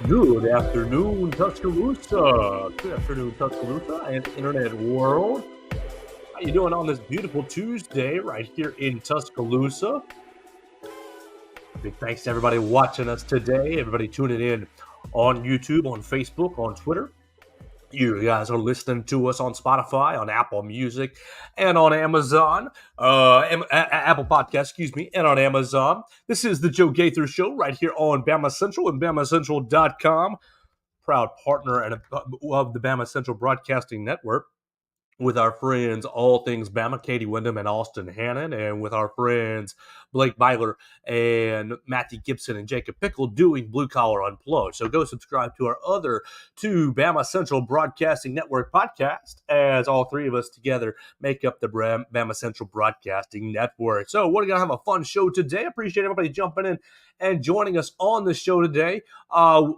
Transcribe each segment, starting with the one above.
Good afternoon, Tuscaloosa. Good afternoon, Tuscaloosa and internet world. How you doing on this beautiful Tuesday right here in Tuscaloosa? Big thanks to everybody watching us today, everybody tuning in on YouTube, on Facebook, on Twitter. You guys are listening to us on Spotify, on Apple Music, and on Amazon, Apple Podcast, and on Amazon. This is the Joe Gaither Show right here on BamaCentral and BamaCentral.com. Proud partner of the BamaCentral Broadcasting Network, with our friends All Things Bama, Katie Wyndham and Austin Hannon, and with our friends Blake Byler and Matthew Gibson and Jacob Pickle doing Blue Collar Unplugged. So go subscribe to our other two Bama Central Broadcasting Network podcasts, as all three of us together make up the Bama Central Broadcasting Network. So we're going to have a fun show today. I appreciate everybody jumping in and joining us on the show today.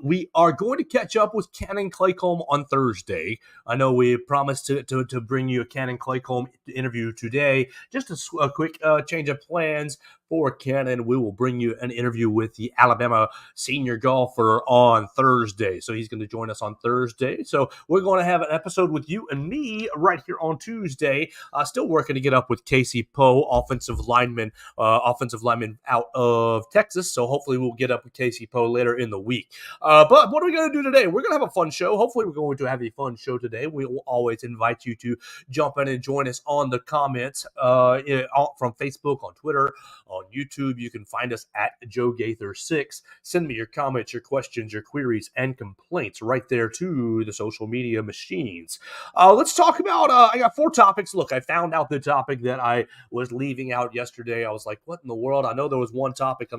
We are going to catch up with Cannon Claycomb on Thursday. I know we promised to bring you a Cannon Claycomb interview today. Just a quick change of plans for Cannon. We will bring you an interview with the Alabama senior golfer on Thursday. So he's going to join us on Thursday. So we're going to have an episode with you and me right here on Tuesday. Still working to get up with Casey Poe, offensive lineman out of Texas. So hopefully we'll get up with Casey Poe later in the week. But what are we going to do today? We're going to have a fun show. Hopefully we're going to have a fun show today. We will always invite you to jump in and join us on the comments from Facebook, on Twitter, on YouTube. You can find us at Joe Gaither 6. Send me your comments, your questions, your queries, and complaints right there to the social media machines. Let's talk about, I got 4 topics. Look, I found out the topic that I was leaving out yesterday. I was like, what in the world? I know there was one topic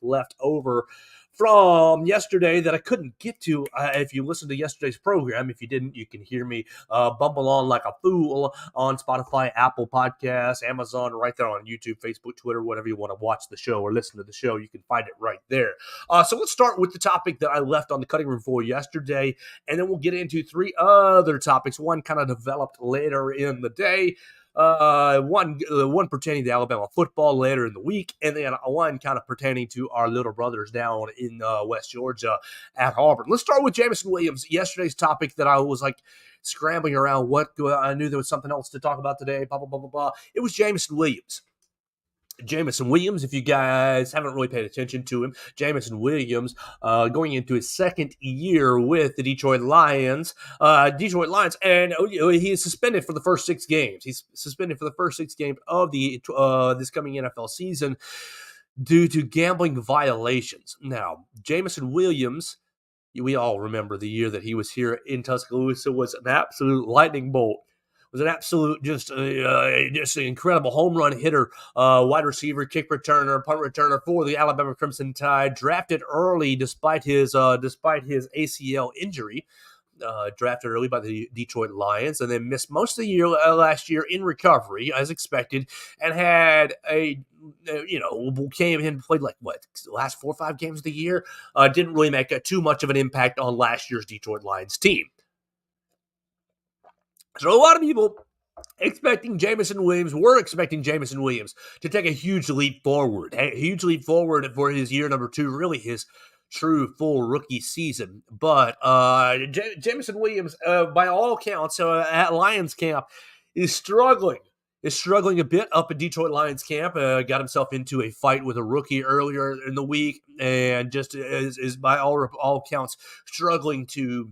left over from yesterday that I couldn't get to. If you listened to yesterday's program, if you didn't, you can hear me bumble on like a fool on Spotify, Apple Podcasts, Amazon, right there on YouTube, Facebook, Twitter, whatever you want to watch the show or listen to the show, you can find it right there. So let's start with the topic that I left on the cutting room floor yesterday, and then we'll get into 3 other topics. One kind of developed later in the day. One pertaining to Alabama football later in the week, and then one kind of pertaining to our little brothers down in West Georgia at Auburn. Let's start with Jameson Williams. Yesterday's topic that I was like scrambling around. I knew there was something else to talk about today. Blah blah blah blah blah. It was Jameson Williams. Jameson Williams, if you guys haven't really paid attention to him, Jameson Williams going into his second year with the Detroit Lions, and he is suspended for the first 6 games. He's suspended for the first 6 games of the this coming NFL season due to gambling violations. Now, Jameson Williams, we all remember the year that he was here in Tuscaloosa, was an absolute lightning bolt. Was an absolute just an incredible home run hitter, wide receiver, kick returner, punt returner for the Alabama Crimson Tide. Drafted early despite his ACL injury. Drafted early by the Detroit Lions, and then missed most of the year last year in recovery as expected, and had came in and played the last 4 or 5 games of the year. Didn't really make too much of an impact on last year's Detroit Lions team. So a lot of people were expecting Jameson Williams to take a huge leap forward for his year number 2, really his true full rookie season. But Jameson Williams, by all accounts, at Lions camp, is struggling a bit up at Detroit Lions camp. Got himself into a fight with a rookie earlier in the week, and just is by all accounts struggling to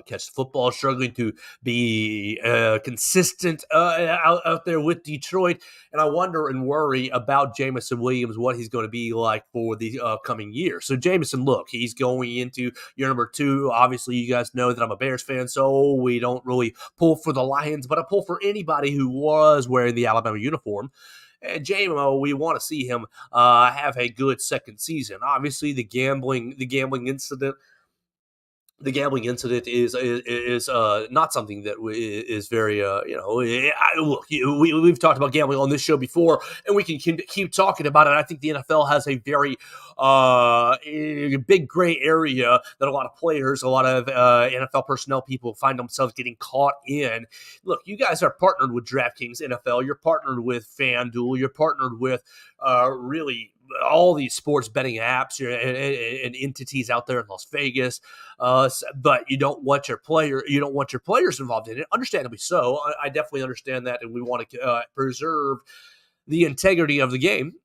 catch the football, struggling to be consistent out there with Detroit. And I wonder and worry about Jameson Williams, what he's going to be like for the coming year. So Jameson, look, he's going into year number 2. Obviously, you guys know that I'm a Bears fan, so we don't really pull for the Lions, but I pull for anybody who was wearing the Alabama uniform. And JMO, we want to see him have a good second season. Obviously, the gambling incident the gambling incident is not something that is very look, we've talked about gambling on this show before, and we can keep talking about it. I think the NFL has a very big gray area that a lot of players, a lot of NFL personnel people find themselves getting caught in. Look, you guys are partnered with DraftKings NFL, you're partnered with FanDuel, you're partnered with really all these sports betting apps and entities out there in Las Vegas, but you don't want your players involved in it. Understandably so. I definitely understand that, and we want to preserve the integrity of the game.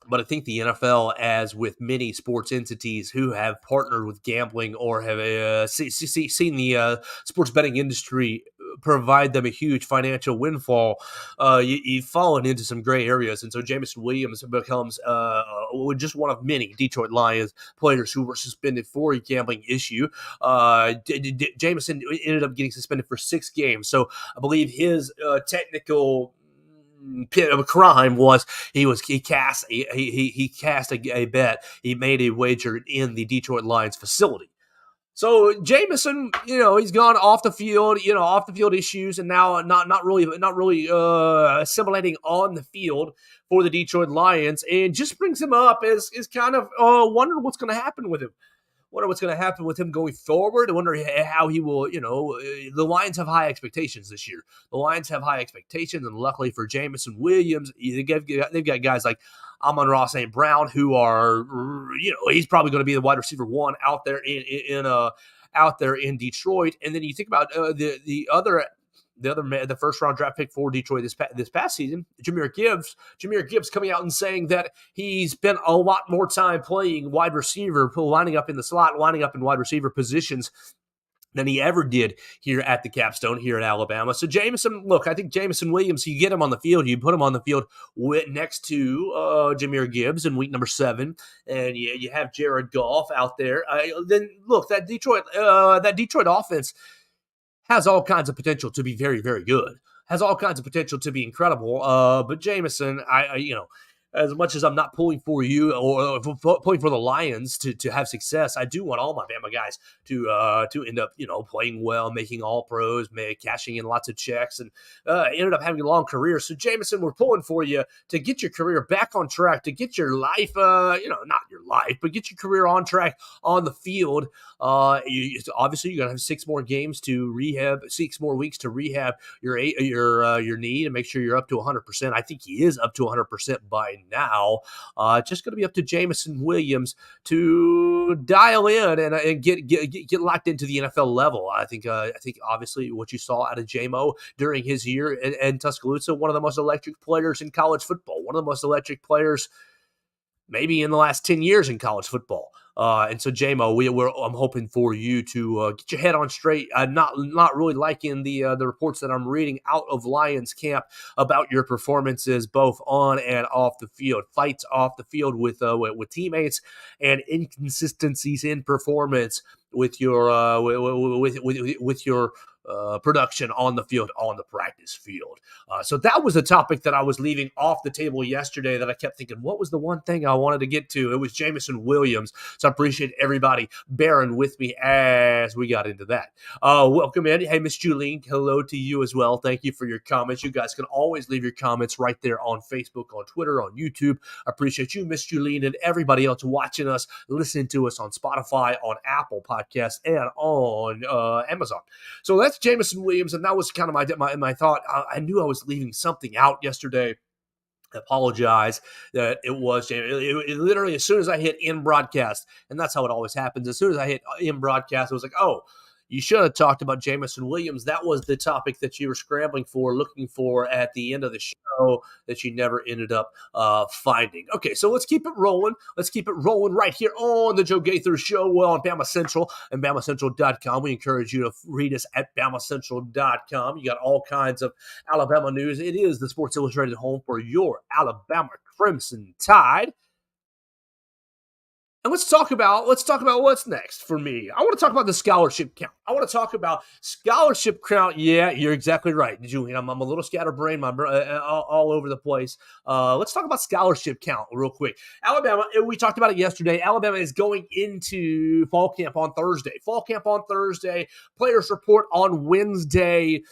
But I think the NFL, as with many sports entities who have partnered with gambling or have seen the sports betting industry provide them a huge financial windfall, you've fallen into some gray areas. And so Jameson Williams becomes just one of many Detroit Lions players who were suspended for a gambling issue. Jameson ended up getting suspended for 6 games. So I believe his technical pit of a crime was he cast a bet. He made a wager in the Detroit Lions facility. So Jameson, he's gone off the field, off the field issues, and now not really assimilating on the field for the Detroit Lions, and just brings him up as kind of wondering what's going to happen with him. Wonder what's going to happen with him going forward. I wonder how he will, the Lions have high expectations this year. The Lions have high expectations, and luckily for Jameson Williams, they've got guys like Amon-Ra St. Brown who are, he's probably going to be the wide receiver 1 out there in Detroit. And then you think about the first round draft pick for Detroit this past season, Jahmyr Gibbs coming out and saying that he's spent a lot more time playing wide receiver, lining up in the slot, lining up in wide receiver positions than he ever did here at the Capstone here at Alabama. So Jameson, look, I think Jameson Williams, you get him on the field, you put him on the field next to Jahmyr Gibbs in week number 7, and you have Jared Goff out there. Then look, that Detroit offense has all kinds of potential to be very, very good. Has all kinds of potential to be incredible. But Jameson, as much as I'm not pulling for you or pulling for the Lions to have success, I do want all my Bama guys to end up, playing well, making all pros, cashing in lots of checks, and ended up having a long career. So Jameson, we're pulling for you to get your career back on track, to get your life, not your life, but get your career on track on the field. Obviously, you're gonna have 6 more games to rehab, 6 more weeks to rehab your knee and make sure you're up to 100%. I think he is up to 100% by now. Just going to be up to Jameson Williams to dial in and get locked into the NFL level. I think obviously what you saw out of JMO during his year in Tuscaloosa, one of the most electric players in college football, one of the most electric players maybe in the last 10 years in college football. And so, JMO, I'm hoping for you to get your head on straight. I'm not really liking the reports that I'm reading out of Lions camp about your performances, both on and off the field, fights off the field with teammates, and inconsistencies in performance with your with your production on the field, on the practice field. So that was a topic that I was leaving off the table yesterday that I kept thinking, what was the one thing I wanted to get to? It was Jameson Williams. So I appreciate everybody bearing with me as we got into that. Welcome in. Hey, Miss Julene, hello to you as well. Thank you for your comments. You guys can always leave your comments right there on Facebook, on Twitter, on YouTube. I appreciate you, Miss Julene, and everybody else watching us, listening to us on Spotify, on Apple Podcasts, and on Amazon. So that's Jameson Williams, and that was kind of my thought. I knew I was leaving something out yesterday. I apologize that it was it literally as soon as I hit in broadcast, and that's how it always happens. As soon as I hit in broadcast, I was like, oh, you should have talked about Jameson Williams. That was the topic that you were scrambling for, looking for at the end of the show that you never ended up finding. Okay, so let's keep it rolling. Let's keep it rolling right here on the Joe Gaither Show on Bama Central and BamaCentral.com. We encourage you to read us at BamaCentral.com. You got all kinds of Alabama news. It is the Sports Illustrated home for your Alabama Crimson Tide. And let's talk about what's next for me. I want to talk about the scholarship count. I want to talk about scholarship count. Yeah, you're exactly right, Julian. I'm a little scatterbrained, all over the place. Let's talk about scholarship count real quick. Alabama, we talked about it yesterday. Alabama is going into fall camp on Thursday. Players report on Wednesday.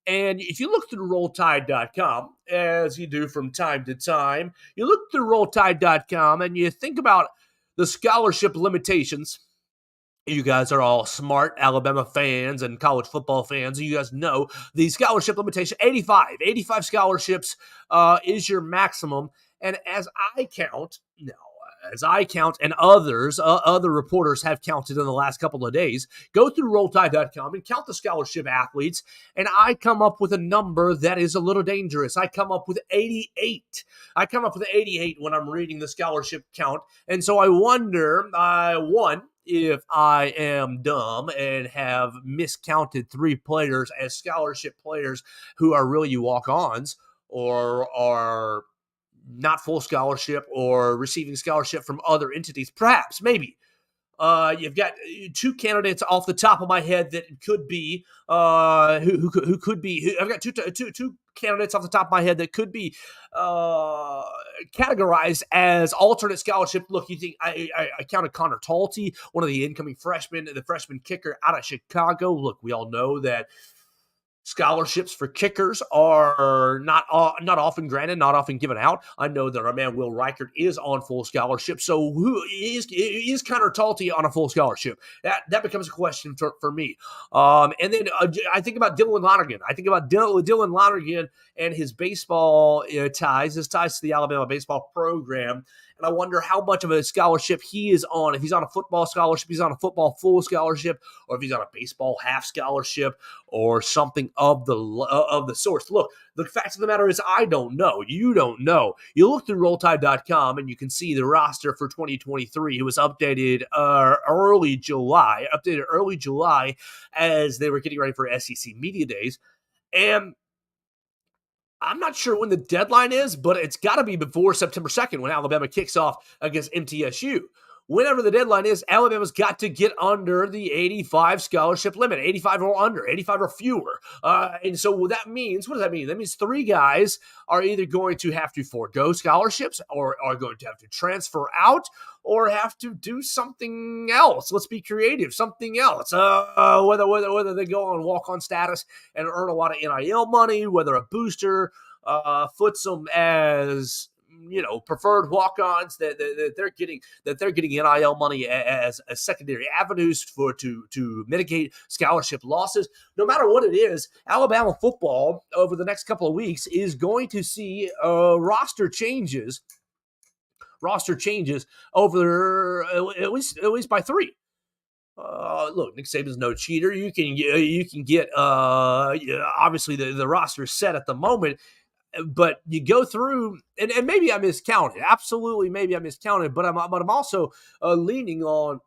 And if you look through rolltide.com, as you do from time to time, you look through rolltide.com and you think about the scholarship limitations. You guys are all smart Alabama fans and college football fans. You guys know the scholarship limitation, 85 scholarships is your maximum. And as I count, and other reporters have counted in the last couple of days, go through rolltide.com and count the scholarship athletes, and I come up with a number that is a little dangerous. I come up with 88. When I'm reading the scholarship count, and so I wonder, if I am dumb and have miscounted 3 players as scholarship players who are really walk-ons or are not full scholarship or receiving scholarship from other entities, perhaps, maybe. You've got 2 candidates off the top of my head that could be who could be. I've got two candidates off the top of my head that could be categorized as alternate scholarship. Look, you think I counted Connor Talty, one of the incoming freshmen, the freshman kicker out of Chicago. Look, we all know that scholarships for kickers are not often granted, not often given out. I know that our man Will Reichert is on full scholarship. So who is Connor Talty on a full scholarship? That becomes a question for me. And then I think about Dylan Lonergan. Dylan Lonergan and his baseball ties to the Alabama baseball program. And I wonder how much of a scholarship he is on. If he's on a football scholarship, he's on a football full scholarship, or if he's on a baseball half scholarship, or something of the source. Look, the fact of the matter is, I don't know. You don't know. You look through rolltide.com and you can see the roster for 2023. It was updated early July as they were getting ready for SEC Media Days. And I'm not sure when the deadline is, but it's got to be before September 2nd when Alabama kicks off against MTSU. Whenever the deadline is, Alabama's got to get under the 85 scholarship limit, 85 or under, 85 or fewer. And so what does that mean? That means 3 guys are either going to have to forego scholarships or are going to have to transfer out or have to do something else. Let's be creative, something else. Whether they go on walk-on status and earn a lot of NIL money, whether a booster foots them as preferred walk-ons that they're getting NIL money as secondary avenues to mitigate scholarship losses. No matter what it is, Alabama football over the next couple of weeks is going to see roster changes over at least by 3. Look, Nick Saban's no cheater. You can get obviously the roster is set at the moment. But you go through, and maybe I miscounted. Absolutely, maybe I miscounted. But I'm also leaning on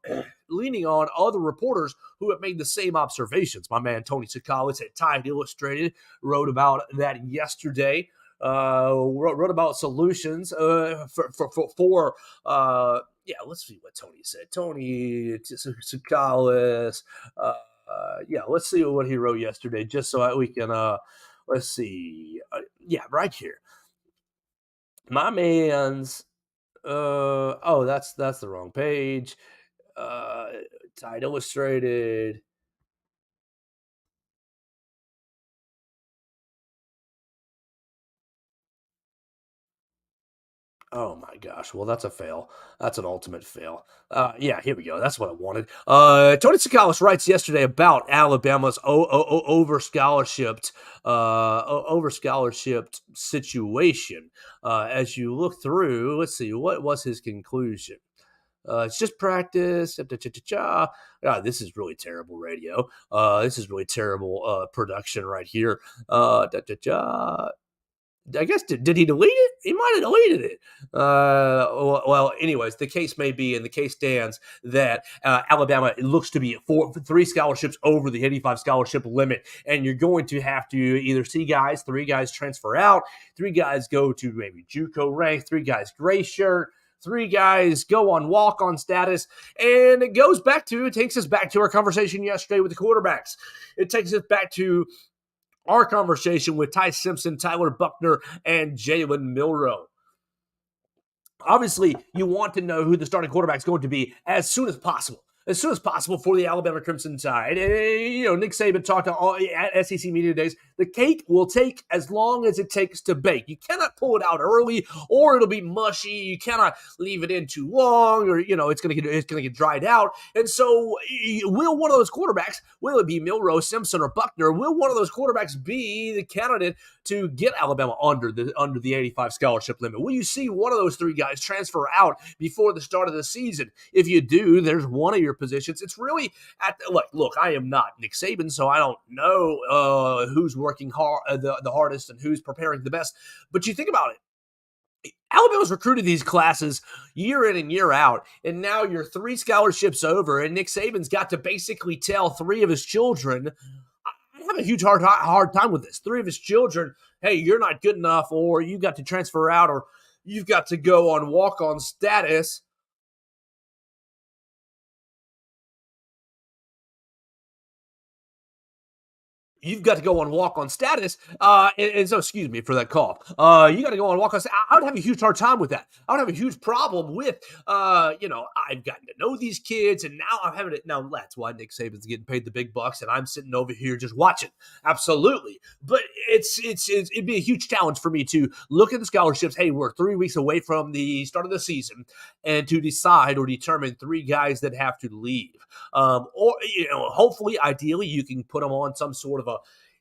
other reporters who have made the same observations. My man Tony Tsoukalis at Tide Illustrated wrote about that yesterday. Wrote about solutions for let's see what Tony said. Tony Tsoukalis. Let's see what he wrote yesterday, just so we can. Let's see. Right here. My man's. That's the wrong page. Tide Illustrated. Oh my gosh. Well, that's a fail. That's an ultimate fail. Here we go. That's what I wanted. Tony Tsoukalis writes yesterday about Alabama's over scholarshiped situation. As you look through, let's see, what was his conclusion? It's just practice. This is really terrible radio. This is really terrible production right here. I guess, did he delete it? He might have deleted it. Anyways, the case may be, and the case stands, that Alabama looks to be 3 scholarships over the 85 scholarship limit, and you're going to have to either see 3 guys transfer out, 3 guys go to maybe JUCO rank, 3 guys gray shirt, Three guys go on walk-on status, and it takes us back to our conversation yesterday with the quarterbacks. It takes us back to our conversation with Ty Simpson, Tyler Buckner, and Jalen Milroe. Obviously, you want to know who the starting quarterback is going to be as soon as possible. As soon as possible for the Alabama Crimson Tide. Nick Saban talked at SEC Media Days. The cake will take as long as it takes to bake. You cannot pull it out early, or it'll be mushy. You cannot leave it in too long, or it's going to get dried out. And so, will one of those quarterbacks, will it be Milroe, Simpson, or Buckner? Will one of those quarterbacks be the candidate to get Alabama under the 85 scholarship limit? Will you see one of those three guys transfer out before the start of the season? If you do, there's one of your positions. It's really look, I am not Nick Saban, so I don't know who's working hard, the hardest, and who's preparing the best. But you think about it. Alabama's recruited these classes year in and year out, and now you're 3 scholarships over, and Nick Saban's got to basically tell 3 of his children, I have a huge hard time with this. 3 of his children, hey, you're not good enough, or you got to transfer out, or you've got to go on walk-on status. You've got to go on walk-on status, and so excuse me for that cough. You got to go on walk-on status. I would have a huge hard time with that. I would have a huge problem with, I've gotten to know these kids, and now I'm having it. Now that's why Nick Saban's getting paid the big bucks, and I'm sitting over here just watching. Absolutely, but it'd be a huge challenge for me to look at the scholarships. Hey, we're 3 weeks away from the start of the season, and to decide or determine 3 guys that have to leave. Hopefully, ideally, you can put them on some sort of a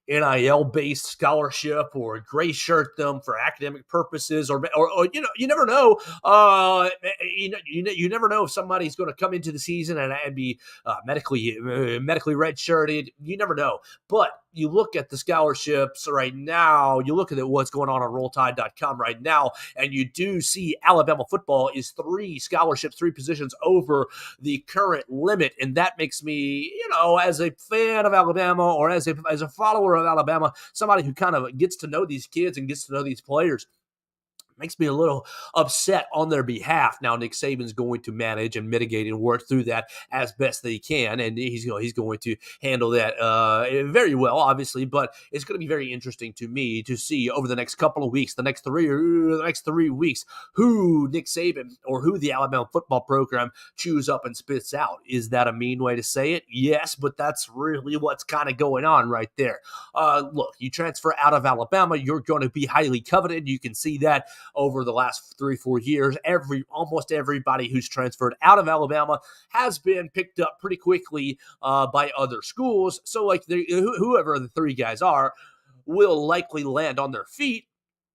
NIL-based scholarship or gray shirt them for academic purposes, or you never know. You never know if somebody's going to come into the season and be medically redshirted. You never know, but you look at the scholarships right now, you look at what's going on RollTide.com right now, and you do see Alabama football is 3 scholarships, 3 positions over the current limit. And that makes me, as a fan of Alabama, or as a follower of Alabama, somebody who kind of gets to know these kids and gets to know these players, makes me a little upset on their behalf. Now, Nick Saban's going to manage and mitigate and work through that as best they can, and he's going to handle that very well, obviously. But it's going to be very interesting to me to see over the next couple of weeks, the next 3 weeks, who Nick Saban or who the Alabama football program chews up and spits out. Is that a mean way to say it? Yes, but that's really what's kind of going on right there. Look, you transfer out of Alabama, you're going to be highly coveted. You can see that over the last 3-4 years. Almost everybody who's transferred out of Alabama has been picked up pretty quickly by other schools. So whoever the 3 guys are will likely land on their feet.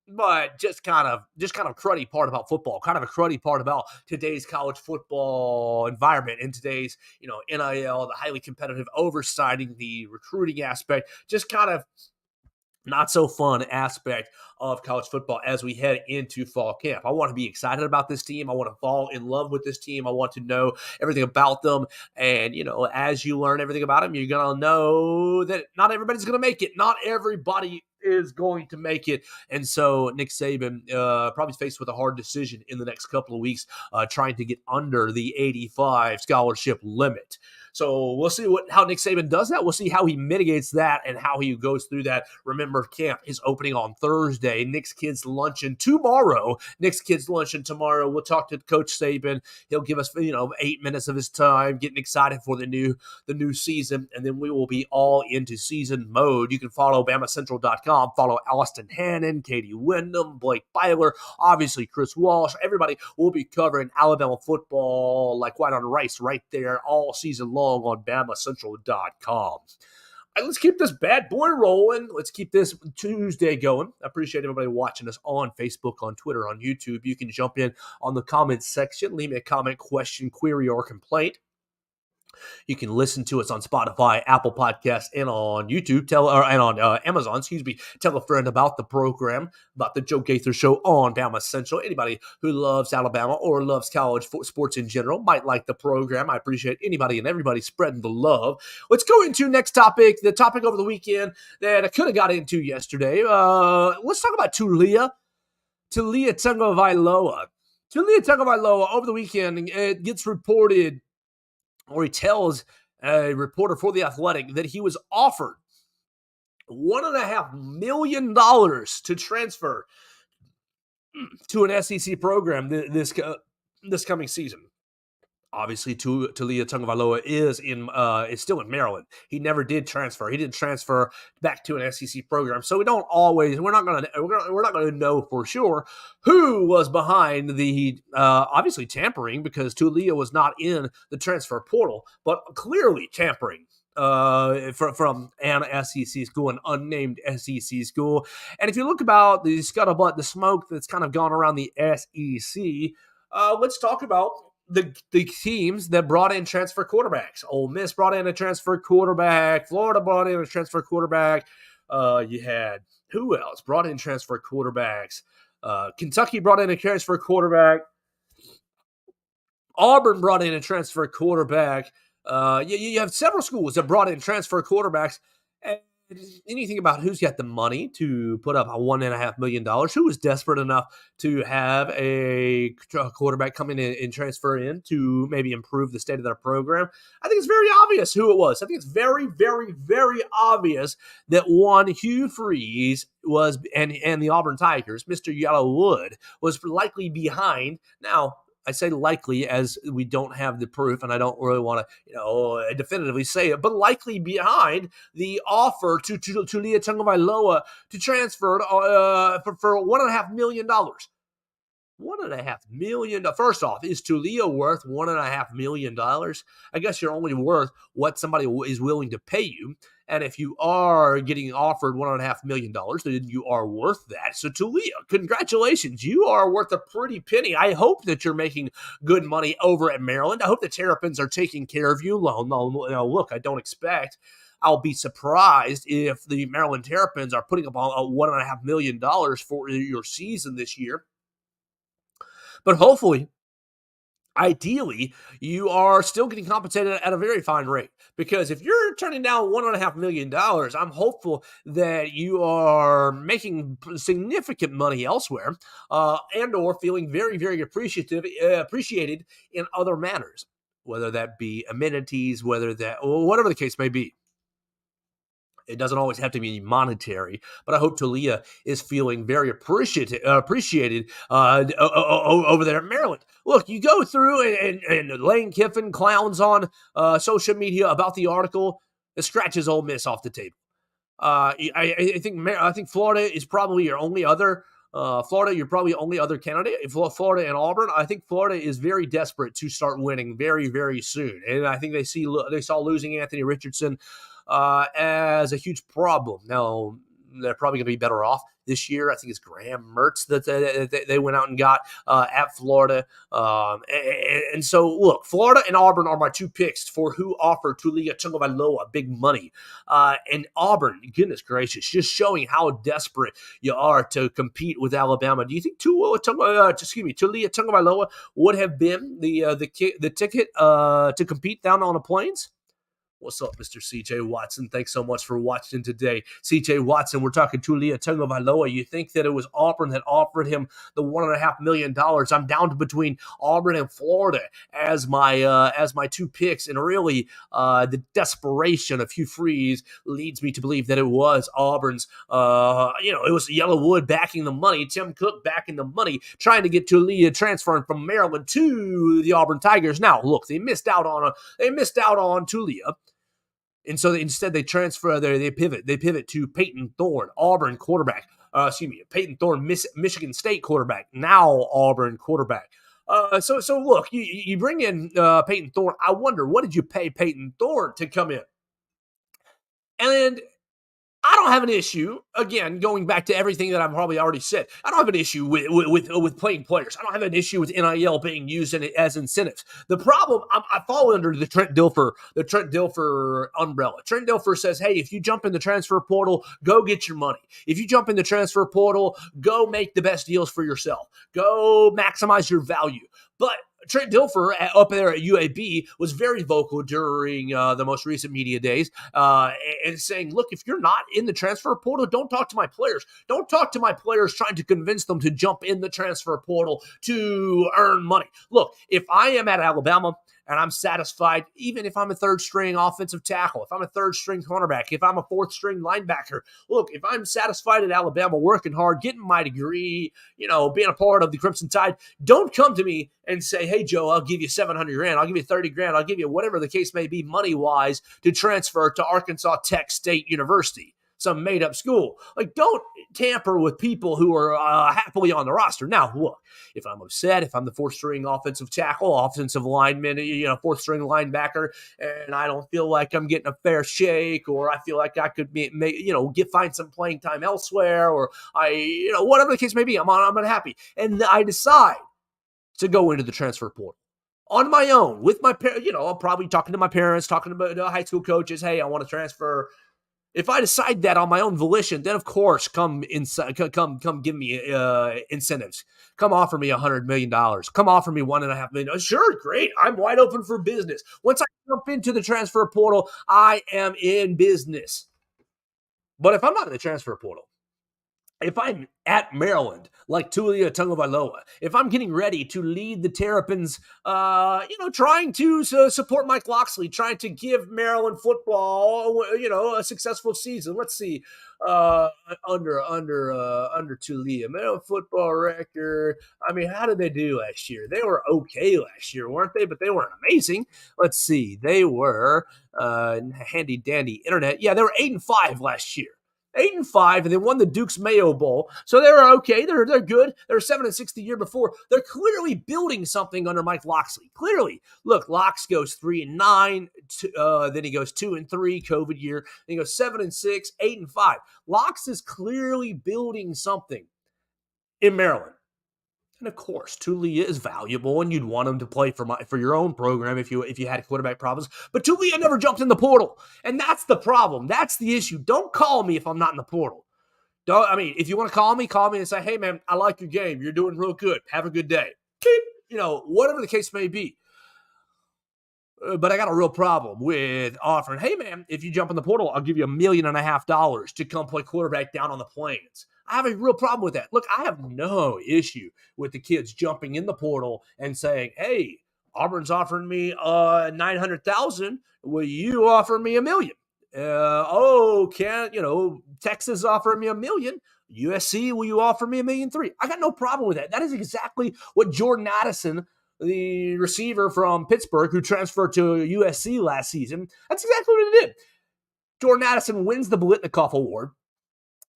But just kind of cruddy part about football, kind of a cruddy part about today's college football environment, in today's, NIL, the highly competitive oversighting, the recruiting aspect, just kind of not so fun aspect of college football as we head into fall camp. I want to be excited about this team. I want to fall in love with this team. I want to know everything about them. And, as you learn everything about them, you're going to know that not everybody's going to make it. Not everybody is going to make it. And so Nick Saban probably faced with a hard decision in the next couple of weeks, trying to get under the 85 scholarship limit. So we'll see how Nick Saban does that. We'll see how he mitigates that and how he goes through that. Remember, camp is opening on Thursday. Nick's Kids Luncheon tomorrow. We'll talk to Coach Saban. He'll give us 8 minutes of his time, getting excited for the new season, and then we will be all into season mode. You can follow BamaCentral.com. Follow Austin Hannon, Katie Wyndham, Blake Byler, obviously Chris Walsh. Everybody will be covering Alabama football like white on rice right there all season long on BamaCentral.com. Let's keep this bad boy rolling. Let's keep this Tuesday going. I appreciate everybody watching us on Facebook, on Twitter, on YouTube. You can jump in on the comments section. Leave me a comment, question, query, or complaint. You can listen to us on Spotify, Apple Podcasts, and on YouTube, and on Amazon. Tell a friend about the program, about the Joe Gaither Show on Bama Central. Anybody who loves Alabama or loves college sports in general might like the program. I appreciate anybody and everybody spreading the love. Let's go into next topic, the topic over the weekend that I could have got into yesterday. Let's talk about Tulia Tagovailoa. Tulia Tagovailoa over the weekend, it gets reported, or he tells a reporter for The Athletic that he was offered $1.5 million to transfer to an SEC program this coming season. Obviously, Tulia Tagovailoa is still in Maryland. He never did transfer. He didn't transfer back to an SEC program. So we're not gonna know for sure who was behind the obviously tampering, because Tulia was not in the transfer portal, but clearly tampering from an SEC school, an unnamed SEC school. And if you look about the scuttlebutt, the smoke that's kind of gone around the SEC, let's talk about the teams that brought in transfer quarterbacks. Ole Miss brought in a transfer quarterback. Florida brought in a transfer quarterback. You had who else brought in transfer quarterbacks? Kentucky brought in a transfer quarterback. Auburn brought in a transfer quarterback. You have several schools that brought in transfer quarterbacks. And anything about who's got the money to put up a $1.5 million, who was desperate enough to have a quarterback come in and transfer in to maybe improve the state of their program. I think it's very obvious who it was. I think it's very, very, very obvious that one Hugh Freeze was, and the Auburn Tigers, Mr. Yellowwood, was likely behind. Now, I say likely as we don't have the proof, and I don't really want to, definitively say it, but likely behind the offer to Tulia Tagovailoa to transfer for $1.5 million. $1.5 million. First off, is Tulia worth $1.5 million? I guess you're only worth what somebody is willing to pay you. And if you are getting offered $1.5 million, then you are worth that. So Tulia, congratulations. You are worth a pretty penny. I hope that you're making good money over at Maryland. I hope the Terrapins are taking care of you. Look, I don't expect. I'll be surprised if the Maryland Terrapins are putting up $1.5 million for your season this year. But hopefully, ideally, you are still getting compensated at a very fine rate. Because if you're turning down $1.5 million, I'm hopeful that you are making significant money elsewhere, and or feeling very, very appreciated in other manners, whether that be amenities, whatever the case may be. It doesn't always have to be monetary, but I hope Tulia is feeling very appreciated over there in Maryland. Look, you go through and Lane Kiffin clowns on social media about the article. It scratches Ole Miss off the table. I think Florida is probably your only other. You're probably only other candidate. Florida and Auburn. I think Florida is very desperate to start winning very, very soon, and I think they saw losing Anthony Richardson as a huge problem. Now, they're probably going to be better off this year. I think it's Graham Mertz that they went out and got at Florida. And so, look, Florida and Auburn are my two picks for who offer Tulia Tagovailoa big money. And Auburn, goodness gracious, just showing how desperate you are to compete with Alabama. Do you think Tulia Tagovailoa would have been the ticket to compete down on the Plains? What's up, Mr. CJ Watson? Thanks so much for watching today. CJ Watson, we're talking Tulia Tagovailoa. You think that it was Auburn that offered him the $1.5 million? I'm down to between Auburn and Florida as my two picks, and really the desperation of Hugh Freeze leads me to believe that it was Auburn's. It was Yellowwood backing the money, Tim Cook backing the money, trying to get Tulia transferring from Maryland to the Auburn Tigers. Now, look, they missed out on Tulia. And so instead they transfer there, they pivot to Peyton Thorne, Auburn quarterback. Peyton Thorne, Michigan State quarterback, now Auburn quarterback. So look, you bring in Peyton Thorne. I wonder, what did you pay Peyton Thorne to come in? And I don't have an issue, again, going back to everything that I've probably already said. I don't have an issue with playing players. I don't have an issue with NIL being used as incentives. The problem, I fall under the Trent Dilfer umbrella. Trent Dilfer says, hey, if you jump in the transfer portal, go get your money. If you jump in the transfer portal, go make the best deals for yourself. Go maximize your value. But Trent Dilfer up there at UAB was very vocal during the most recent media days and saying, look, if you're not in the transfer portal, don't talk to my players. Don't talk to my players trying to convince them to jump in the transfer portal to earn money. Look, if I am at Alabama and I'm satisfied, even if I'm a third string offensive tackle, if I'm a third string cornerback, if I'm a fourth string linebacker, look, if I'm satisfied at Alabama, working hard, getting my degree, being a part of the Crimson Tide, don't come to me and say, hey, Joe, I'll give you $700,000. I'll give you $30,000. I'll give you whatever the case may be money-wise to transfer to Arkansas Tech State University, some made-up school. Like, don't tamper with people who are happily on the roster. Now, look, if I'm upset, if I'm the fourth-string offensive tackle, offensive lineman, fourth-string linebacker, and I don't feel like I'm getting a fair shake, or I feel like I could find some playing time elsewhere, or whatever the case may be, I'm unhappy. And I decide to go into the transfer portal on my own with my parents. I'm probably talking to my parents, talking to the high school coaches. Hey, I want to transfer. If I decide that on my own volition, then of course come give me incentives. Come offer me $100 million. Come offer me $1.5 million. Sure, great. I'm wide open for business. Once I jump into the transfer portal, I am in business. But if I'm not in the transfer portal, if I'm at Maryland, like Tulia Tagovailoa, if I'm getting ready to lead the Terrapins, trying to support Mike Locksley, trying to give Maryland football, a successful season. Let's see, under Tulia, Maryland football record. I mean, how did they do last year? They were okay last year, weren't they? But they weren't amazing. Let's see, they were handy dandy internet. Yeah, they were 8-5 last year. 8-5, and they won the Duke's Mayo Bowl. So they were okay. They're good. They were 7-6 the year before. They're clearly building something under Mike Locksley. Clearly. Look, Locks goes 3-9. Then he goes 2-3, COVID year. Then he goes 7-6, 8-5. Locks is clearly building something in Maryland. And of course, Tulia is valuable, and you'd want him to play for your own program if you had quarterback problems. But Tulia never jumped in the portal, and that's the problem. That's the issue. Don't call me if I'm not in the portal. If you want to call me and say, "Hey, man, I like your game. You're doing real good. Have a good day." Whatever the case may be. But I got a real problem with offering, hey, man, if you jump in the portal, I'll give you $1.5 million to come play quarterback down on the Plains. I have a real problem with that. Look, I have no issue with the kids jumping in the portal and saying, hey, Auburn's offering me $900,000. Will you offer me $1 million? Texas offering me $1 million. USC, will you offer me $1.3 million? I got no problem with that. That is exactly what Jordan Addison, the receiver from Pittsburgh who transferred to USC last season, that's exactly what he did. Jordan Addison wins the Biletnikoff Award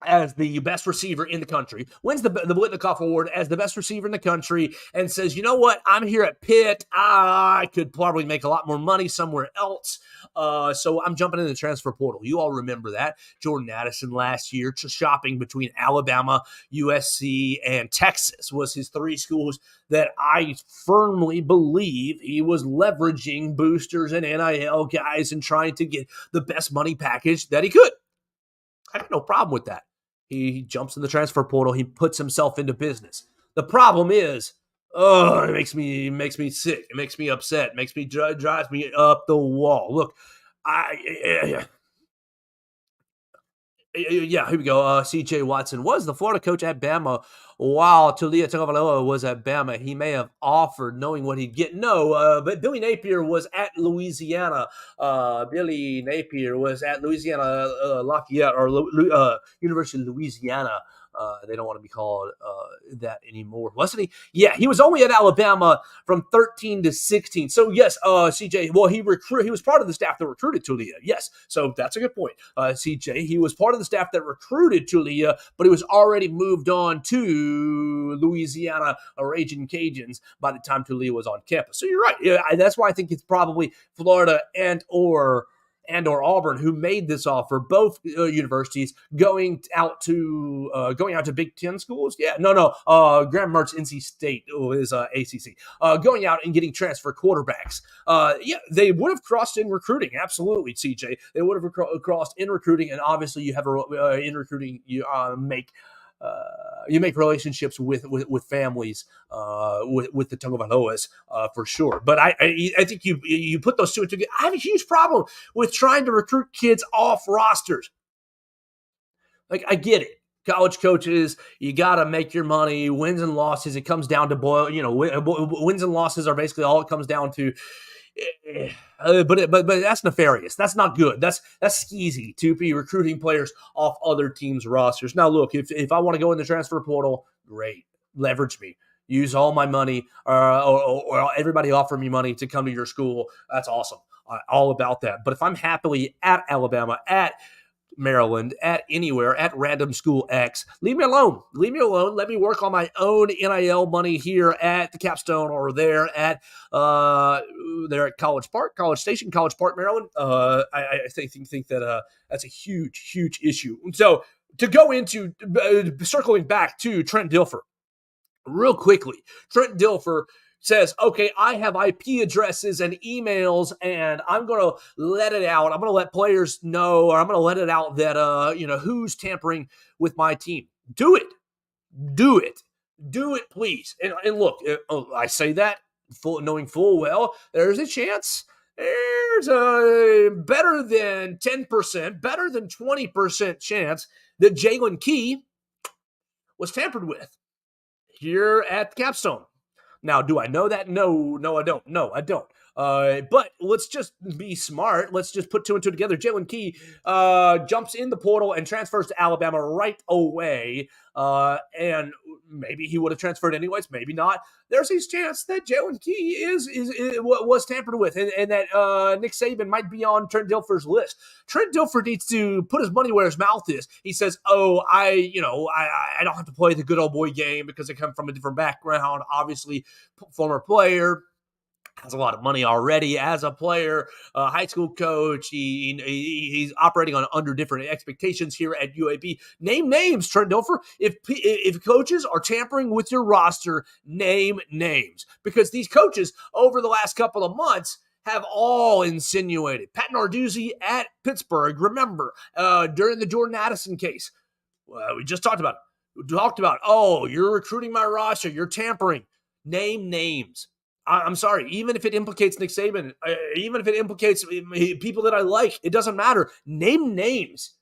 as the best receiver in the country, wins the Biletnikoff Award as the best receiver in the country, and says, you know what, I'm here at Pitt. I could probably make a lot more money somewhere else, so I'm jumping in the transfer portal. You all remember that. Jordan Addison last year, shopping between Alabama, USC, and Texas was his three schools that I firmly believe he was leveraging boosters and NIL guys and trying to get the best money package that he could. I got no problem with that. He jumps in the transfer portal. He puts himself into business. The problem is, it makes me sick. It makes me upset. It drives me up the wall. Look, here we go. C.J. Watson was the Florida coach at Bama while Tulia Tagovailoa was at Bama. He may have offered knowing what he'd get. No, but Billy Napier was at Louisiana. Billy Napier was at Louisiana Lafayette or University of Louisiana. They don't want to be called that anymore, wasn't he? Yeah, he was only at Alabama from 13 to 16. So yes, CJ. Well, he was part of the staff that recruited Tulia. Yes, so that's a good point. CJ, he was part of the staff that recruited Tulia, but he was already moved on to Louisiana Raging Cajuns by the time Tulia was on campus. So you're right. Yeah, that's why I think it's probably Florida and or Auburn who made this offer, both universities going out to Big Ten schools. Yeah, no. Graham Mertz, NC State is ACC. Going out and getting transfer quarterbacks. They would have crossed in recruiting. Absolutely, CJ. They would have crossed in recruiting, and obviously you have in recruiting you make you make relationships with families, with the Tagovailoas, for sure. But I think you put those two together. I have a huge problem with trying to recruit kids off rosters. Like, I get it. College coaches, you got to make your money. Wins and losses, it comes down to wins and losses are basically all it comes down to. But that's nefarious. That's not good. That's skeezy to be recruiting players off other teams' rosters. Now, look, if I want to go in the transfer portal, great. Leverage me. Use all my money, or everybody offer me money to come to your school. That's awesome. All about that. But if I'm happily at Alabama, at Maryland, at anywhere, at random school X, leave me alone. Leave me alone. Let me work on my own NIL money here at the Capstone, or there at College Station, College Park, Maryland. I think that that's a huge issue. So to go into circling back to Trent Dilfer real quickly, Trent Dilfer says, okay, I have IP addresses and emails, and I'm going to let it out. I'm going to let players know, or I'm going to let it out that, who's tampering with my team. Do it. Do it. Do it, please. And look, I say that knowing full well there's a chance. There's a better than 10%, better than 20% chance that Jalen Key was tampered with here at the Capstone. Now, do I know that? No, I don't. No, I don't. But let's just be smart. Let's just put two and two together. Jalen Key jumps in the portal and transfers to Alabama right away. And maybe he would have transferred anyways. Maybe not. There's a chance that Jalen Key was tampered with, and that Nick Saban might be on Trent Dilfer's list. Trent Dilfer needs to put his money where his mouth is. He says, "Oh, I don't have to play the good old boy game because I come from a different background. Obviously, former player." Has a lot of money already as a player, high school coach. He's operating under different expectations here at UAB. Name names, Trent Dilfer. If coaches are tampering with your roster, name names. Because these coaches over the last couple of months have all insinuated. Pat Narduzzi at Pittsburgh, remember, during the Jordan Addison case, we just talked about it. We talked about, oh, you're recruiting my roster, you're tampering. Name names. I'm sorry, even if it implicates Nick Saban, even if it implicates people that I like, it doesn't matter. Name names.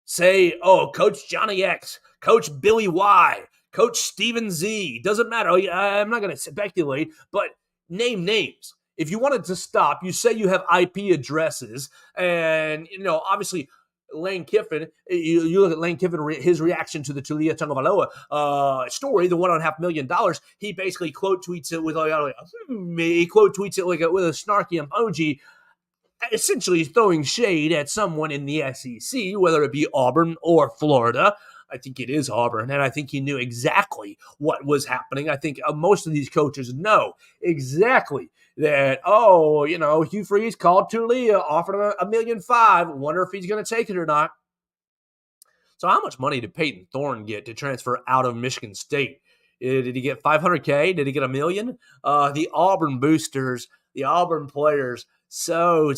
Say, oh, Coach Johnny X, Coach Billy Y, Coach Steven Z. Doesn't matter. I'm not going to speculate, but name names. If you wanted to stop, you say you have IP addresses, and, obviously, Lane Kiffin, you look at Lane Kiffin, his reaction to the Tulia Tagovailoa story, the $1.5 million. He basically quote tweets it with with a snarky emoji, essentially throwing shade at someone in the SEC, whether it be Auburn or Florida. I think it is Auburn, and I think he knew exactly what was happening. I think most of these coaches know exactly that, Hugh Freeze called Tulia, offered him $1.5 million. Wonder if he's going to take it or not. So how much money did Peyton Thorne get to transfer out of Michigan State? Did he get $500K? Did he get $1 million? The Auburn boosters, the Auburn players, so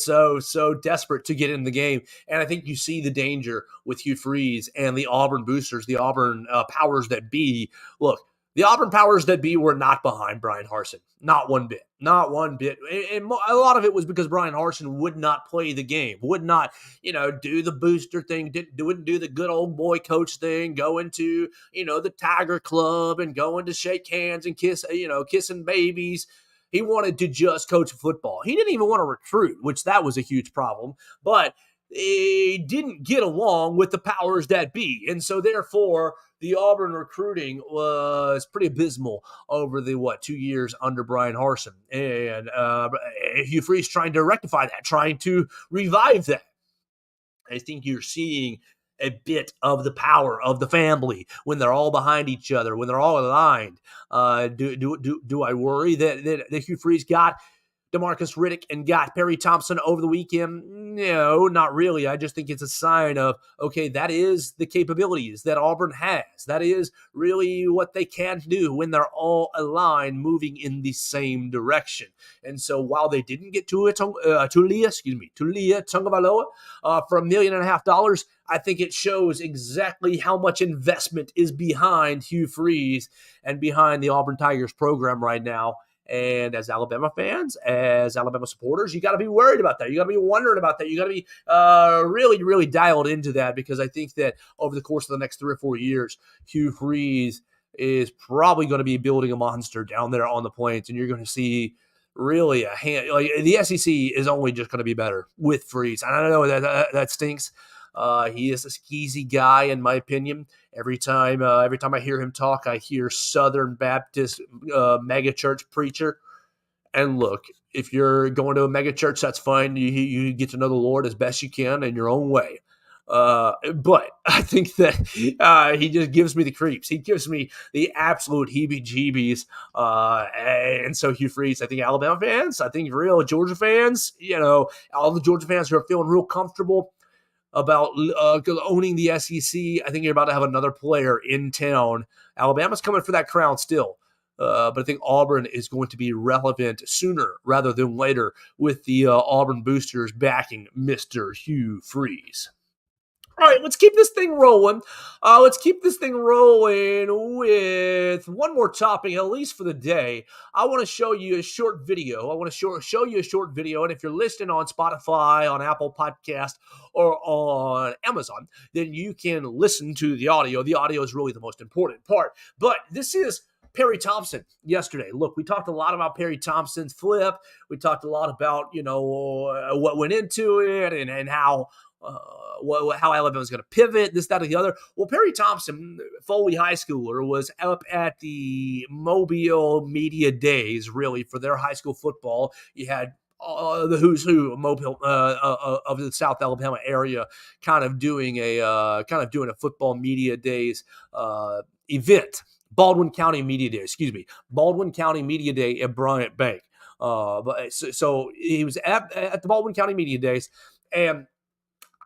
desperate to get in the game. And I think you see the danger with Hugh Freeze and the Auburn boosters, the Auburn powers that be. Look, the Auburn powers that be were not behind Brian Harsin. Not one bit. Not one bit. And a lot of it was because Brian Harsin would not play the game, would not, do the booster thing, wouldn't do the good old boy coach thing, go into, the Tiger Club and going to shake hands and kissing babies. He wanted to just coach football. He didn't even want to recruit, which that was a huge problem. But he didn't get along with the powers that be. And so therefore, the Auburn recruiting was pretty abysmal over the, 2 years under Brian Harsin. And Hugh Freeze trying to rectify that, trying to revive that. I think you're seeing a bit of the power of the family when they're all behind each other, when they're all aligned. Do I worry that Hugh Freeze got DeMarcus Riddick and got Perry Thompson over the weekend? No, not really. I just think it's a sign of, okay, that is the capabilities that Auburn has. That is really what they can do when they're all aligned, moving in the same direction. And so while they didn't get Tulia Tagovailoa for $1.5 million, I think it shows exactly how much investment is behind Hugh Freeze and behind the Auburn Tigers program right now. And as Alabama fans, as Alabama supporters, you got to be worried about that. You got to be wondering about that. You got to be really, really dialed into that, because I think that over the course of the next 3 or 4 years, Hugh Freeze is probably going to be building a monster down there on the Plains, and you're going to see really the SEC is only just going to be better with Freeze. And I know that stinks. He is a skeezy guy, in my opinion. Every time I hear him talk, I hear Southern Baptist mega church preacher. And look, if you're going to a mega church, that's fine. You get to know the Lord as best you can in your own way. But I think that he just gives me the creeps. He gives me the absolute heebie-jeebies. And so Hugh Freeze, I think Alabama fans, I think real Georgia fans, all the Georgia fans who are feeling real comfortable about owning the SEC, I think you're about to have another player in town. Alabama's coming for that crown still. But I think Auburn is going to be relevant sooner rather than later with the Auburn boosters backing Mr. Hugh Freeze. All right, let's keep this thing rolling. Let's keep this thing rolling with one more topic, at least for the day. I want to show you a short video. And if you're listening on Spotify, on Apple Podcast, or on Amazon, then you can listen to the audio. The audio is really the most important part. But this is Perry Thompson yesterday. Look, we talked a lot about Perry Thompson's flip. We talked a lot about, what went into it and how Alabama's going to pivot, this, that, or the other. Well, Perry Thompson, Foley High Schooler, was up at the Mobile Media Days, really, for their high school football. You had the who's who of Mobile of the South Alabama area, kind of doing a football media days event. Baldwin County Media Day at Bryant Bank. So he was at the Baldwin County Media Days and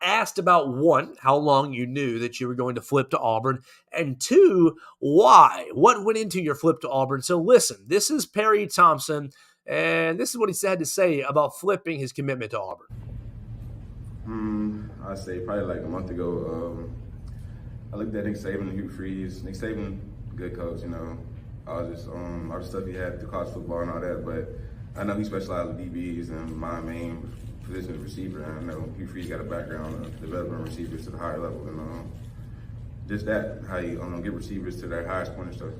asked about, one, how long you knew that you were going to flip to Auburn, and two, why? What went into your flip to Auburn? So listen, this is Perry Thompson, and this is what he had to say about flipping his commitment to Auburn. I'd say probably like a month ago, I looked at Nick Saban and Hugh Freeze. Nick Saban, good coach, all the stuff he had through college football and all that, but I know he specialized with DBs, and my main position is receiver. And I know Hugh Freeze got a background of developing receivers to the higher level, and just that, how you get receivers to their highest point and stuff.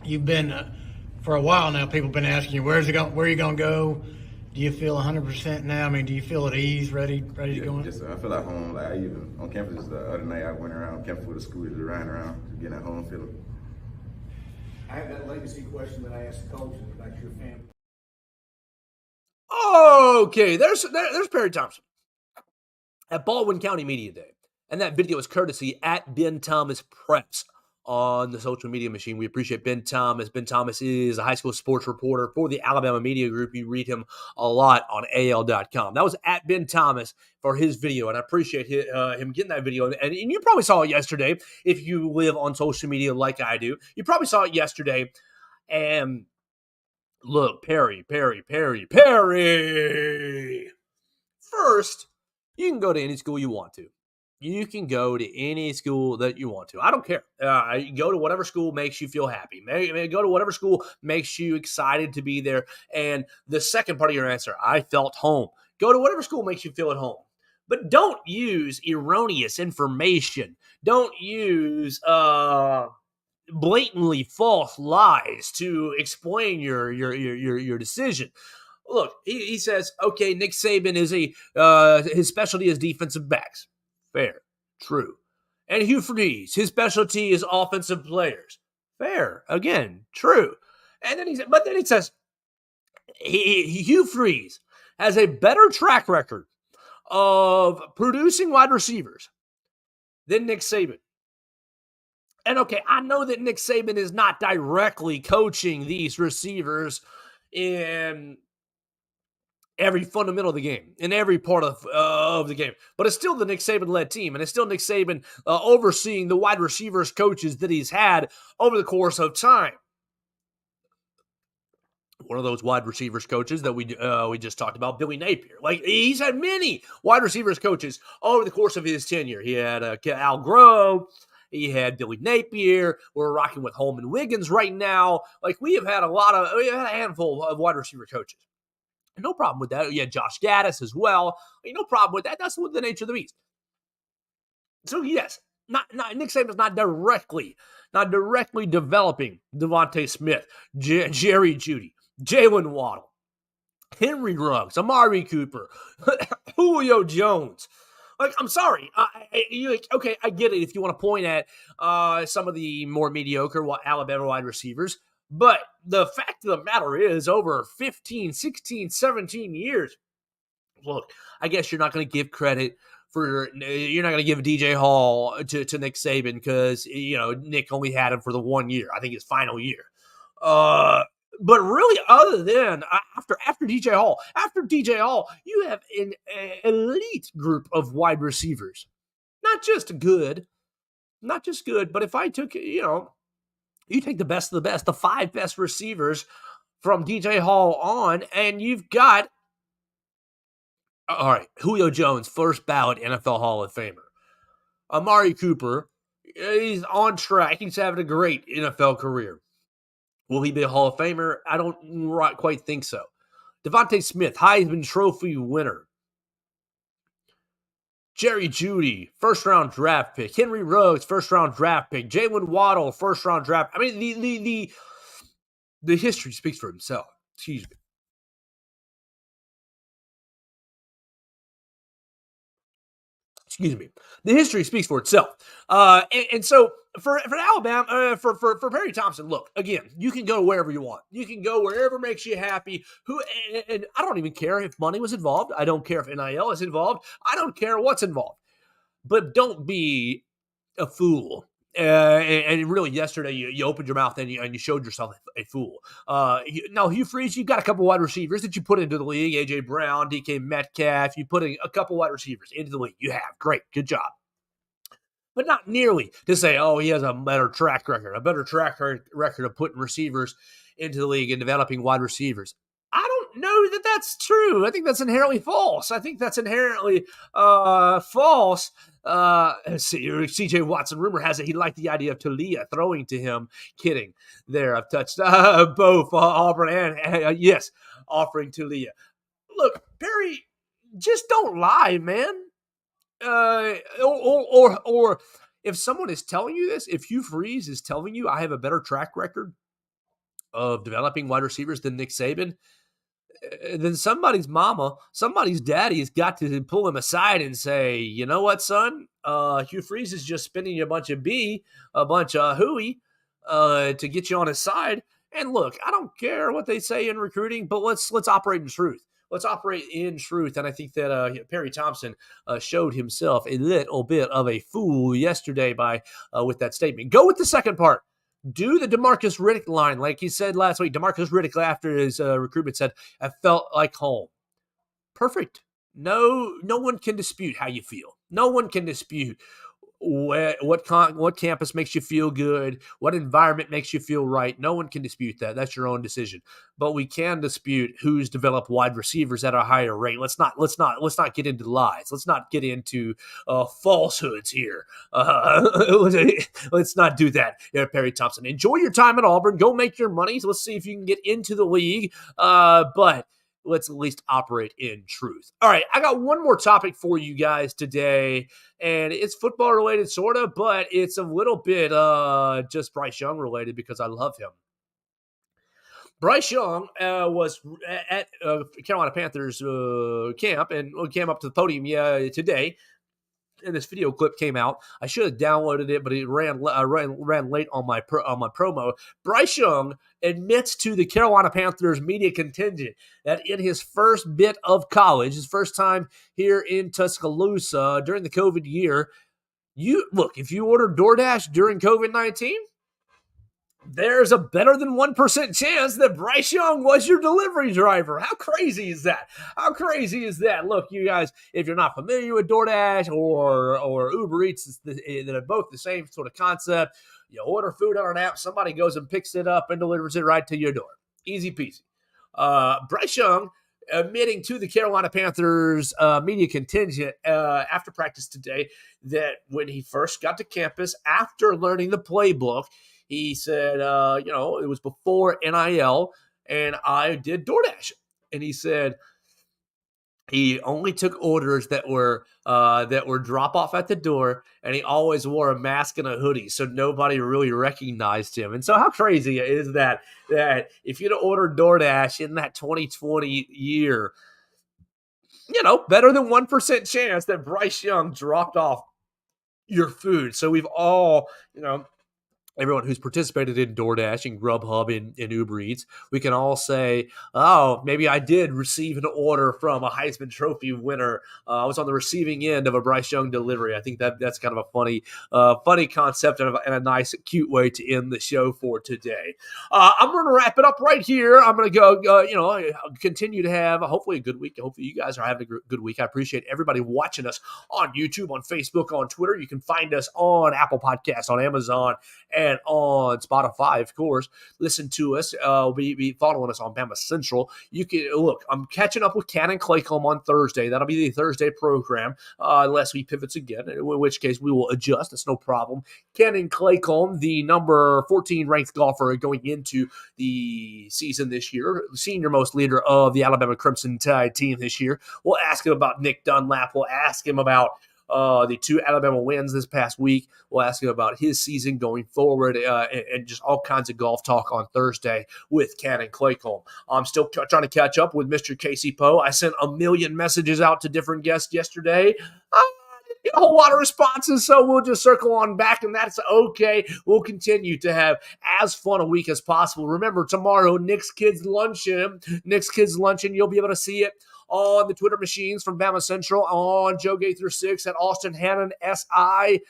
You've been, for a while now, people have been asking you, where are you going to go? Do you feel 100% now? I mean, do you feel at ease, ready to go in? I feel at home. Like, I even on campus the other night, I went around campus with a scooter to ride around, getting that home feeling. I have that legacy question that I asked the coaches about your family. Okay, there's Perry Thompson at Baldwin County Media Day. And that video is courtesy at Ben Thomas Preps on the social media machine. We appreciate Ben Thomas. Ben Thomas is a high school sports reporter for the Alabama Media Group. You read him a lot on AL.com. That was at Ben Thomas for his video, and I appreciate him getting that video. And you probably saw it yesterday if you live on social media like I do. You probably saw it yesterday. And look, Perry. First, you can go to any school you want to. You can go to any school that you want to. I don't care. You can go to whatever school makes you feel happy. Go to whatever school makes you excited to be there. And the second part of your answer, I felt home. Go to whatever school makes you feel at home. But don't use erroneous information. Don't use blatantly false lies to explain your decision. Look, he says, okay, Nick Saban is his specialty is defensive backs. Fair, true. And Hugh Freeze, his specialty is offensive players. Fair, again, true. And then he says, Hugh Freeze has a better track record of producing wide receivers than Nick Saban. And okay, I know that Nick Saban is not directly coaching these receivers in every fundamental of the game, in every part of the game. But it's still the Nick Saban-led team, and it's still Nick Saban overseeing the wide receivers coaches that he's had over the course of time. One of those wide receivers coaches that we just talked about, Billy Napier. Like, he's had many wide receivers coaches over the course of his tenure. He had Al Grove. He had Billy Napier. We're rocking with Holman Wiggins right now. Like, we have had a handful of wide receiver coaches. No problem with that. Yeah, Josh Gaddis as well. No problem with that. That's the nature of the beast. So yes, Nick Saban's not directly developing Devontae Smith, Jerry Jeudy, Jalen Waddle, Henry Ruggs, Amari Cooper, Julio Jones. Like, I'm sorry. Okay, I get it if you want to point at some of the more mediocre Alabama wide receivers. But the fact of the matter is, over 15, 16, 17 years, look, I guess you're not going to give credit you're not going to give DJ Hall to Nick Saban because, Nick only had him for the 1 year. I think his final year. But really, other than after DJ Hall, you have an elite group of wide receivers. Not just good, but if I took, you take the best of the best, the 5 best receivers from DJ Hall on, and you've got, all right, Julio Jones, first ballot NFL Hall of Famer. Amari Cooper, he's on track. He's having a great NFL career. Will he be a Hall of Famer? I don't quite think so. Devontae Smith, Heisman Trophy winner. Jerry Jeudy, first-round draft pick. Henry Ruggs, first-round draft pick. Jalen Waddle, first-round draft. I mean, the history speaks for himself. Excuse me. The history speaks for itself. And so for Alabama, for Perry Thompson, look, again, you can go wherever you want. You can go wherever makes you happy. And I don't even care if money was involved. I don't care if NIL is involved. I don't care what's involved. But don't be a fool. And really, yesterday, you opened your mouth and you showed yourself a fool. Now, Hugh Freeze, you've got a couple wide receivers that you put into the league. A.J. Brown, DK Metcalf. You put in a couple wide receivers into the league. You have. Great. Good job. But not nearly to say, oh, he has a better track record of putting receivers into the league and developing wide receivers. I don't know that that's true. I think that's inherently false. False. CJ Watson, rumor has it he liked the idea of Tulia throwing to him. Kidding. There, I've touched both Auburn and, yes, offering Tulia. Look, Perry, just don't lie, man. Or if someone is telling you this, if Hugh Freeze is telling you I have a better track record of developing wide receivers than Nick Saban, then somebody's mama, somebody's daddy has got to pull him aside and say, you know what, son? Hugh Freeze is just spinning you a bunch of hooey to get you on his side. And look, I don't care what they say in recruiting, but let's operate in truth. Let's operate in truth. And I think that Perry Thompson showed himself a little bit of a fool yesterday with that statement. Go with the second part. Do the DeMarcus Riddick line. Like he said last week, DeMarcus Riddick, after his recruitment, said, I felt like home. Perfect. No one can dispute how you feel. No one can dispute what campus makes you feel good, what environment makes you feel right. No one can dispute that. That's your own decision. But we can dispute who's developed wide receivers at a higher rate. Let's not get into lies. Let's not get into falsehoods here. Let's not do that. Perry Thompson, enjoy your time at Auburn. Go make your money. Let's see if you can get into the league. But let's at least operate in truth. All right, I got one more topic for you guys today, and it's football related, sort of, but it's a little bit just Bryce Young related because I love him. Bryce Young was at Carolina Panthers camp and came up to the podium today. And this video clip came out. I should have downloaded it, but it ran late on my promo. Bryce Young admits to the Carolina Panthers media contingent that in his first bit of college, his first time here in Tuscaloosa during the COVID year, if you ordered DoorDash during COVID-19, there's a better than 1% chance that Bryce Young was your delivery driver. How crazy is that? How crazy is that? Look, you guys, if you're not familiar with DoorDash or Uber Eats, they're both the same sort of concept. You order food on an app, somebody goes and picks it up and delivers it right to your door. Easy peasy. Bryce Young admitting to the Carolina Panthers media contingent after practice today that when he first got to campus, after learning the playbook, he said, it was before NIL, and I did DoorDash. And he said he only took orders that were drop off at the door, and he always wore a mask and a hoodie, so nobody really recognized him. And so, how crazy is that if you'd ordered DoorDash in that 2020 year, better than 1% chance that Bryce Young dropped off your food. So we've all, everyone who's participated in DoorDash and Grubhub and Uber Eats, we can all say, oh, maybe I did receive an order from a Heisman Trophy winner. I was on the receiving end of a Bryce Young delivery. I think that's kind of a funny concept and a nice, cute way to end the show for today. I'm going to wrap it up right here. I'm going to go, continue to have hopefully a good week. Hopefully you guys are having a good week. I appreciate everybody watching us on YouTube, on Facebook, on Twitter. You can find us on Apple Podcasts, on Amazon, and on Spotify, of course. Listen to us. Be following us on BamaCentral. You can look. I'm catching up with Cannon Claycomb on Thursday. That'll be the Thursday program, unless we pivots again, in which case we will adjust. That's no problem. Cannon Claycomb, the number 14 ranked golfer going into the season this year, senior most leader of the Alabama Crimson Tide team this year. We'll ask him about Nick Dunlap. We'll ask him about the 2 Alabama wins this past week. We'll ask him about his season going forward and just all kinds of golf talk on Thursday with Cannon Claycomb. I'm still trying to catch up with Mr. Casey Poe. I sent a million messages out to different guests yesterday. I didn't get a whole lot of responses, so we'll just circle on back, and that's okay. We'll continue to have as fun a week as possible. Remember, tomorrow, Nick's Kids Luncheon. You'll be able to see it on the Twitter machines from BamaCentral, on Joe Gaither 6 at Austin Hannon SI.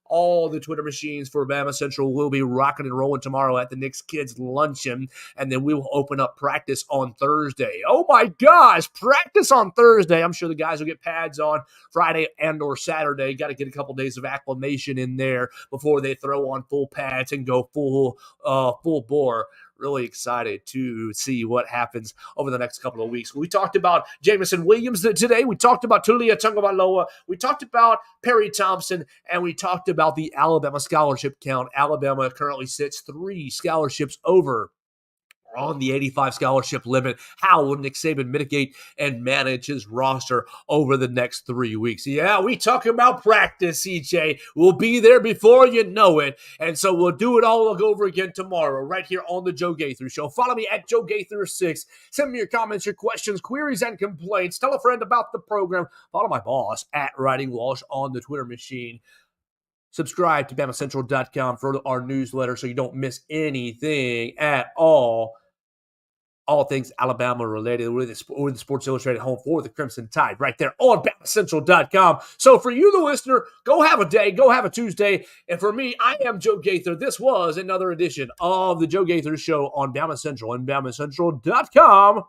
All the Twitter machines for BamaCentral will be rocking and rolling tomorrow at the Knicks Kids Luncheon, and then we will open up practice on Thursday. Oh my gosh, practice on Thursday. I'm sure the guys will get pads on Friday and or Saturday. Got to get a couple days of acclimation in there before they throw on full pads and go full bore. Really excited to see what happens over the next couple of weeks. We talked about Jameson Williams today. We talked about Tulia Tagovailoa. We talked about Perry Thompson, and we talked about the Alabama scholarship count. Alabama currently sits 3 scholarships over on the 85 scholarship limit. How will Nick Saban mitigate and manage his roster over the next 3 weeks? Yeah, we talk about practice, CJ. We'll be there before you know it. And so we'll do it all over again tomorrow right here on the Joe Gaither Show. Follow me at Joe Gaither 6. Send me your comments, your questions, queries, and complaints. Tell a friend about the program. Follow my boss at Writing Walsh on the Twitter machine. Subscribe to BamaCentral.com for our newsletter so you don't miss anything at all. All things Alabama related with the Sports Illustrated home for the Crimson Tide right there on BamaCentral.com. So for you, the listener, go have a day, go have a Tuesday. And for me, I am Joe Gaither. This was another edition of the Joe Gaither Show on BamaCentral and BamaCentral.com.